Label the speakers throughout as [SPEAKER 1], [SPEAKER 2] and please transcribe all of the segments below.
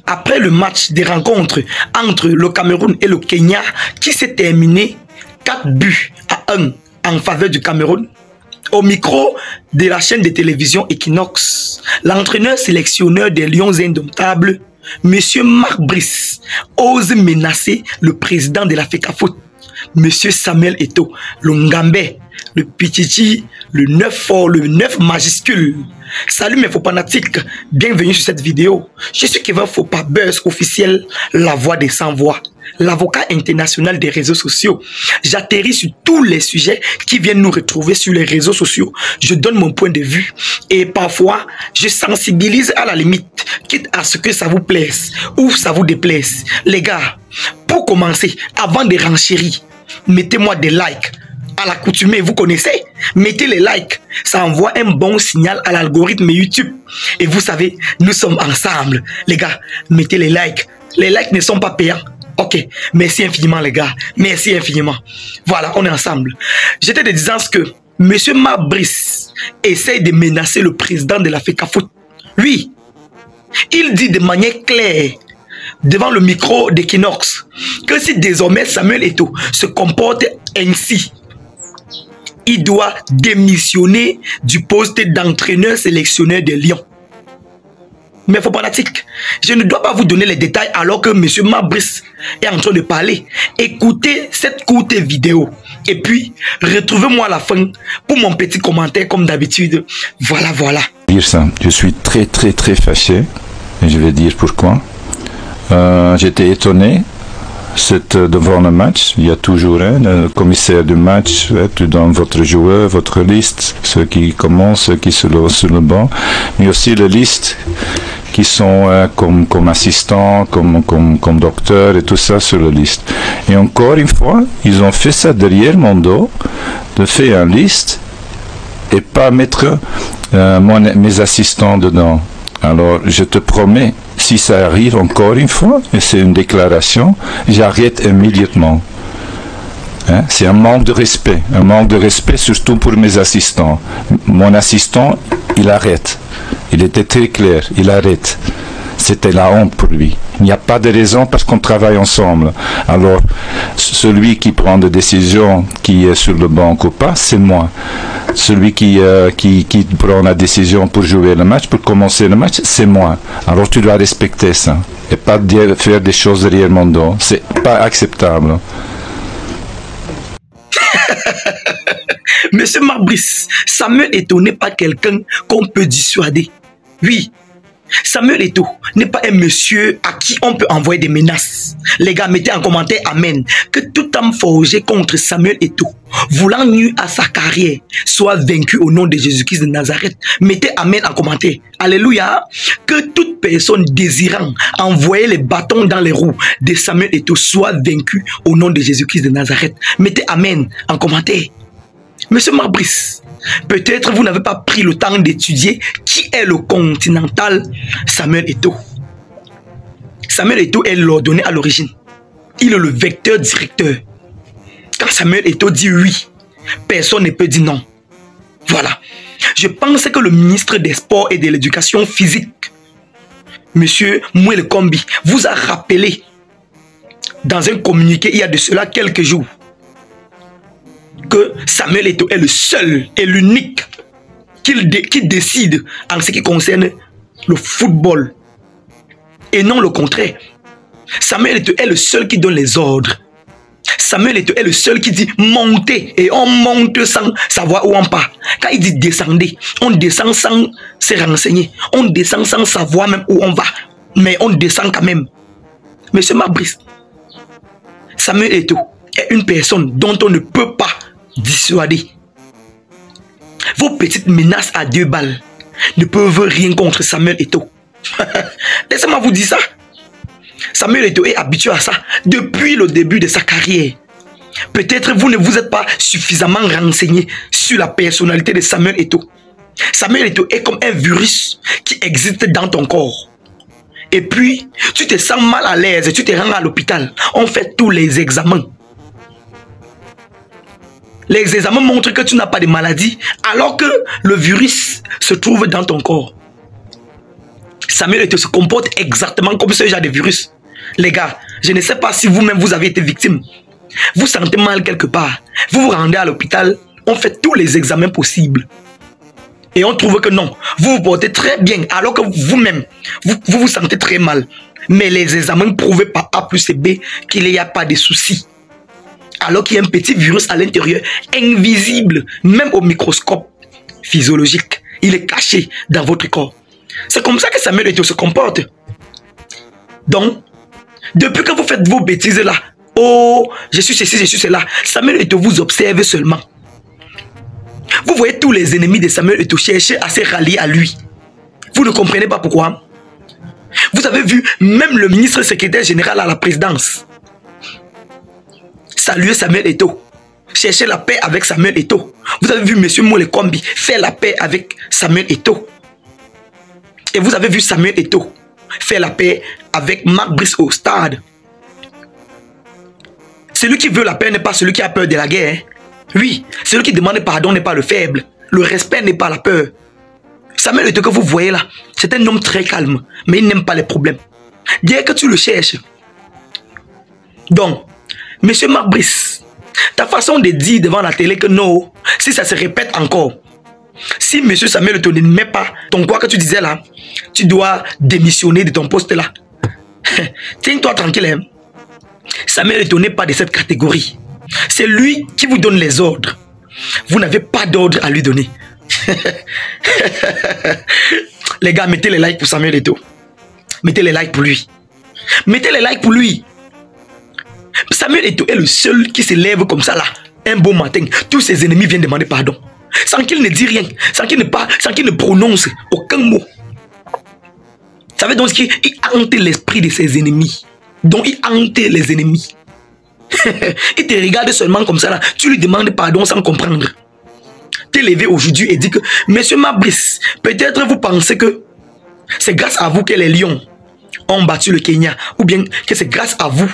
[SPEAKER 1] après le match des rencontres entre le Cameroun et le Kenya qui s'est terminé 4 buts à 1 en faveur du Cameroun, au micro de la chaîne de télévision Equinox, l'entraîneur sélectionneur des Lions Indomptables, Monsieur Marc Brice, ose menacer le président de la FECAFOOT, Monsieur Samuel Eto'o, le Ngambé, le Pichichi, le 9 fort, le 9 majuscule. Salut mes faux fanatiques, bienvenue sur cette vidéo. Je suis Kevin Fopa Buzz officiel, la voix des sans-voix, l'avocat international des réseaux sociaux. J'atterris sur tous les sujets qui viennent nous retrouver sur les réseaux sociaux. Je donne mon point de vue et parfois je sensibilise à la limite, quitte à ce que ça vous plaise ou ça vous déplaise. Les gars, pour commencer, avant de renchérir, mettez-moi des likes. À l'accoutumée, vous connaissez, mettez les likes, ça envoie un bon signal à l'algorithme YouTube. Et vous savez, nous sommes ensemble. Les gars, mettez les likes. Les likes ne sont pas payants. Ok, merci infiniment les gars, merci infiniment. Voilà, on est ensemble. J'étais de disant que Monsieur Marc Brice essaye de menacer le président de la FECAFOOT. Oui, il dit de manière claire, devant le micro d'Equinox, que si désormais Samuel Eto'o se comporte ainsi, il doit démissionner du poste d'entraîneur sélectionneur des Lions. Mais faux fanatiques, je ne dois pas vous donner les détails alors que M. Marc Brice est en train de parler. Écoutez cette courte vidéo et puis retrouvez-moi à la fin pour mon petit commentaire comme d'habitude. Voilà, voilà.
[SPEAKER 2] Dire ça, je suis très fâché et je vais dire pourquoi. J'étais étonné. Devant le match, il y a toujours un commissaire du match, tu donnes votre joueur, votre liste, ceux qui commencent, ceux qui sont sur le banc, mais aussi les listes qui sont comme assistants, comme docteurs et tout ça sur la liste. Et encore une fois, ils ont fait ça derrière mon dos, de faire une liste et pas mettre mes assistants dedans. Alors, je te promets, si ça arrive encore une fois, et c'est une déclaration, j'arrête immédiatement. Hein? C'est un manque de respect surtout pour mes assistants. Mon assistant, il arrête. Il était très clair, il arrête. C'était la honte pour lui. Il n'y a pas de raison parce qu'on travaille ensemble. Alors, celui qui prend des décisions, qui est sur le banc ou pas, c'est moi. Celui qui prend la décision pour jouer le match, pour commencer le match, c'est moi. Alors tu dois respecter ça. Et pas faire des choses derrière mon dos. C'est pas acceptable.
[SPEAKER 1] Monsieur Marc Brice, Samuel Eto'o n'est pas quelqu'un qu'on peut dissuader. Oui. Samuel Eto'o n'est pas un monsieur à qui on peut envoyer des menaces. Les gars, mettez en commentaire Amen. Que tout homme forgé contre Samuel Eto'o, voulant nuire à sa carrière, soit vaincu au nom de Jésus-Christ de Nazareth. Mettez Amen en commentaire. Alléluia. Que toute personne désirant envoyer les bâtons dans les roues de Samuel Eto'o soit vaincu au nom de Jésus-Christ de Nazareth. Mettez Amen en commentaire. Monsieur Marc Brice, peut-être vous n'avez pas pris le temps d'étudier qui est le continental Samuel Eto'o. Samuel Eto'o est l'ordonné à l'origine. Il est le vecteur directeur. Quand Samuel Eto'o dit oui, personne ne peut dire non. Voilà. Je pense que le ministre des Sports et de l'Éducation physique, Monsieur Mouel Kombi, vous a rappelé dans un communiqué il y a de cela quelques jours que Samuel Eto'o est le seul et l'unique qui décide en ce qui concerne le football et non le contraire. Samuel Eto'o est le seul qui donne les ordres. Samuel Eto'o est le seul qui dit montez et on monte sans savoir où on part. Quand il dit descendez, on descend sans se renseigner, on descend sans savoir même où on va, mais on descend quand même. Monsieur Marc Brice, Samuel Eto'o est une personne dont on ne peut pas dissuader. Vos petites menaces à 2 balles ne peuvent rien contre Samuel Eto'o. Laissez-moi vous dire ça. Samuel Eto'o est habitué à ça depuis le début de sa carrière. Peut-être vous ne vous êtes pas suffisamment renseigné sur la personnalité de Samuel Eto'o. Samuel Eto'o est comme un virus qui existe dans ton corps. Et puis, tu te sens mal à l'aise, tu te rends à l'hôpital. On fait tous les examens. Les examens montrent que tu n'as pas de maladie alors que le virus se trouve dans ton corps. Samuel Eto'o se comporte exactement comme ce genre de virus. Les gars, je ne sais pas si vous-même vous avez été victime. Vous sentez mal quelque part. Vous vous rendez à l'hôpital, on fait tous les examens possibles. Et on trouve que non, vous vous portez très bien, alors que vous-même, vous sentez très mal. Mais les examens prouvent par A plus B qu'il n'y a pas de soucis. Alors qu'il y a un petit virus à l'intérieur, invisible, même au microscope physiologique. Il est caché dans votre corps. C'est comme ça que Samuel Eto'o se comporte. Donc, depuis que vous faites vos bêtises là, oh, je suis ceci, je suis cela, Samuel Eto'o vous observe seulement. Vous voyez tous les ennemis de Samuel Eto'o chercher à se rallier à lui. Vous ne comprenez pas pourquoi. Vous avez vu même le ministre secrétaire général à la présidence saluer Samuel Eto'o, chercher la paix avec Samuel Eto'o. Vous avez vu M. Mole Kombi faire la paix avec Samuel Eto'o. Et vous avez vu Samuel Eto'o faire la paix avec Marc Brice au stade. Celui qui veut la paix n'est pas celui qui a peur de la guerre. Oui, celui qui demande pardon n'est pas le faible. Le respect n'est pas la peur. Samuel Eto'o que vous voyez là, c'est un homme très calme, mais il n'aime pas les problèmes. Dès que tu le cherches. Donc, Monsieur Marc Brice, ta façon de dire devant la télé que non, si ça se répète encore, si Monsieur Samuel Eto'o ne met pas ton quoi que tu disais là, tu dois démissionner de ton poste là. Tiens-toi tranquille. Hein? Samuel Eto'o n'est pas de cette catégorie. C'est lui qui vous donne les ordres. Vous n'avez pas d'ordre à lui donner. Les gars, mettez les likes pour Samuel Eto'o. Mettez les likes pour lui. Mettez les likes pour lui. Samuel Eto'o est le seul qui se lève comme ça là, un beau matin. Tous ses ennemis viennent demander pardon. Sans qu'il ne dise rien, sans qu'il ne prononce aucun mot. Ça veut donc qu'il hante l'esprit de ses ennemis. Donc il hante les ennemis. Il te regarde seulement comme ça là. Tu lui demandes pardon sans comprendre. T'es levé aujourd'hui et dit que Monsieur Mabrice, peut-être vous pensez que c'est grâce à vous que les lions ont battu le Kenya, ou bien que c'est grâce à vous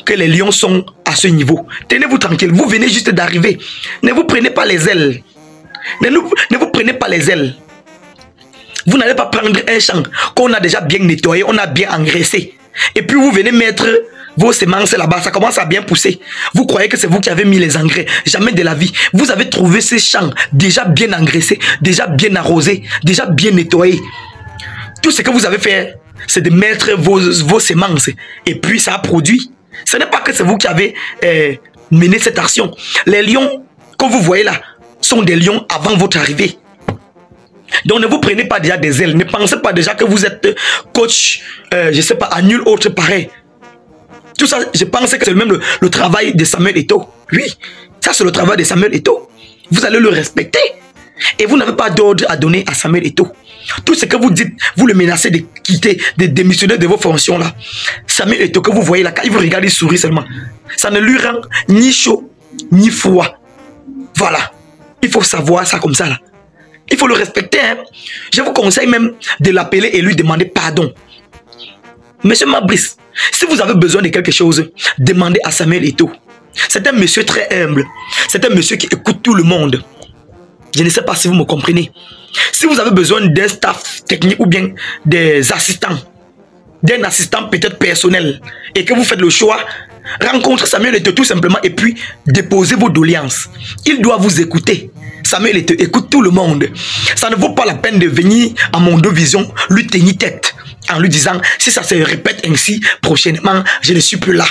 [SPEAKER 1] que les lions sont à ce niveau. Tenez-vous tranquille, vous venez juste d'arriver. Ne vous prenez pas les ailes. Ne vous prenez pas les ailes. Vous n'allez pas prendre un champ qu'on a déjà bien nettoyé, on a bien engraissé. Et puis vous venez mettre vos semences là-bas, ça commence à bien pousser. Vous croyez que c'est vous qui avez mis les engrais. Jamais de la vie. Vous avez trouvé ces champs déjà bien engraissés, déjà bien arrosés, déjà bien nettoyés. Tout ce que vous avez fait, c'est de mettre vos semences. Et puis ça a produit. Ce n'est pas que c'est vous qui avez mené cette action. Les lions que vous voyez là sont des lions avant votre arrivée. Donc ne vous prenez pas déjà des ailes. Ne pensez pas déjà que vous êtes coach, je ne sais pas, à nul autre pareil. Tout ça, je pense que c'est même le travail de Samuel Eto'o. Oui, ça c'est le travail de Samuel Eto'o. Vous allez le respecter. Et vous n'avez pas d'ordre à donner à Samuel Eto'o. Tout ce que vous dites, vous le menacez de quitter, de démissionner de vos fonctions là. Samuel Eto'o que vous voyez là, quand il vous regarde, il sourit seulement. Ça ne lui rend ni chaud, ni froid. Voilà. Il faut savoir ça comme ça là. Il faut le respecter. Hein? Je vous conseille même de l'appeler et lui demander pardon. Monsieur Mabrice, si vous avez besoin de quelque chose, demandez à Samuel Eto'o. C'est un monsieur très humble. C'est un monsieur qui écoute tout le monde. Je ne sais pas si vous me comprenez. Si vous avez besoin d'un staff technique ou bien des assistants, d'un assistant peut-être personnel, et que vous faites le choix, rencontre Samuel Eto'o tout simplement et puis déposez vos doléances. Il doit vous écouter. Samuel Eto'o écoute tout le monde. Ça ne vaut pas la peine de venir à Mondo Vision lui tenir tête en lui disant si ça se répète ainsi prochainement, je ne suis plus là.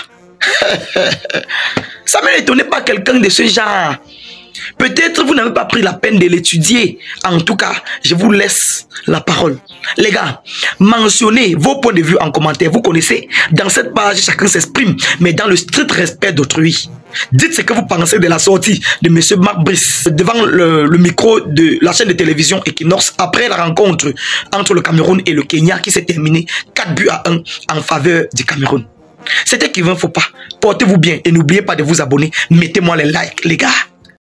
[SPEAKER 1] Samuel Eto'o n'est pas quelqu'un de ce genre. Peut-être vous n'avez pas pris la peine de l'étudier. En tout cas, je vous laisse la parole. Les gars, mentionnez vos points de vue en commentaire. Vous connaissez, dans cette page, chacun s'exprime, mais dans le strict respect d'autrui. Dites ce que vous pensez de la sortie de M. Marc Brice devant le micro de la chaîne de télévision Equinox après la rencontre entre le Cameroun et le Kenya qui s'est terminée 4-1 en faveur du Cameroun. C'était Kevin Fopa. Portez-vous bien et n'oubliez pas de vous abonner. Mettez-moi les likes, les gars.